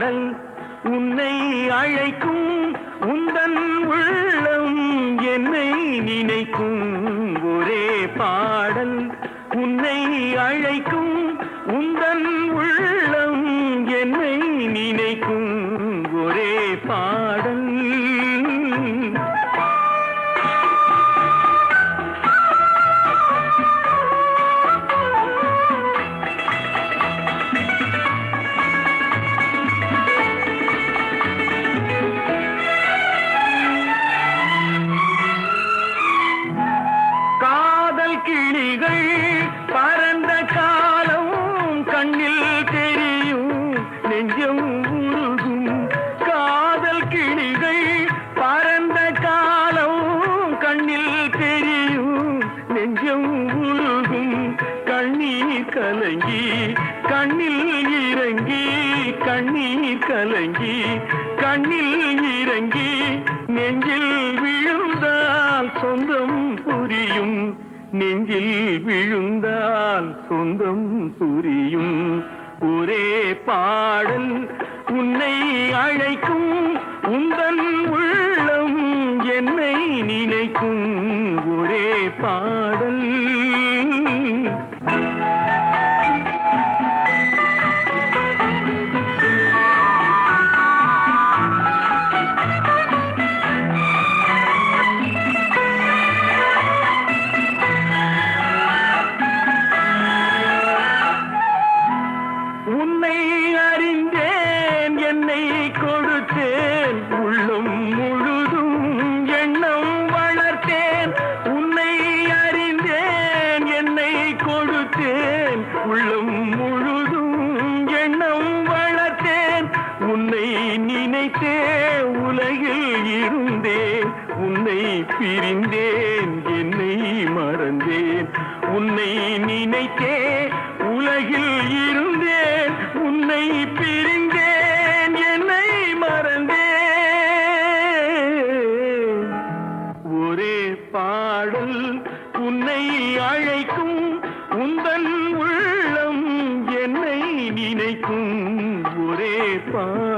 பாடல் உன்னை அழைக்கும் உந்தன் உள்ளம் என்னை நினைக்கும் ஒரே பாடல் உன்னை அழைக்கும் உந்தன் உள்ளம் என்னை நினைக்கும் ஒரே பாடல் கிளிகள் பறந்த காலம் கண்ணில் தெரியும் நெஞ்சம் உருகும் காதல் கிளிகள் பறந்த காலம் கண்ணில் தெரியும் நெஞ்சம் உருகும் கண்ணீர் கலங்கி கண்ணில் இறங்கி கண்ணீர் கலங்கி கண்ணில் இறங்கி நெஞ்சில் விழுந்தால் சொந்தம் புரியும் நெஞ்சில் விழுந்தால் சொந்தம் புரியும் ஒரே பாடல் உன்னை அழைக்கும் உந்தன் உள்ளம் என்னை நினைக்கும் ஒரே பாடல் உன்னை அறிந்தேன் என்னை கொடுத்தேன் உள்ளம் முழுதும் எண்ணம் வளர்த்தேன் உன்னை அறிந்தேன் என்னை கொடுத்தேன் உள்ளம் முழுதும் எண்ணம் வளர்த்தேன் உன்னை நினைத்தே உலகில் இருந்தேன் உன்னை பிரிந்தேன் என்னை மறந்தேன் உன்னை நினைத்தே உலகில் இருந்தேன் உன்னை பிரிந்தேன் என்னை மறந்தேன் ஒரே பாடல் உன்னை அழைக்கும் உந்தன் உள்ளம் என்னை நினைக்கும் ஒரே பாடல்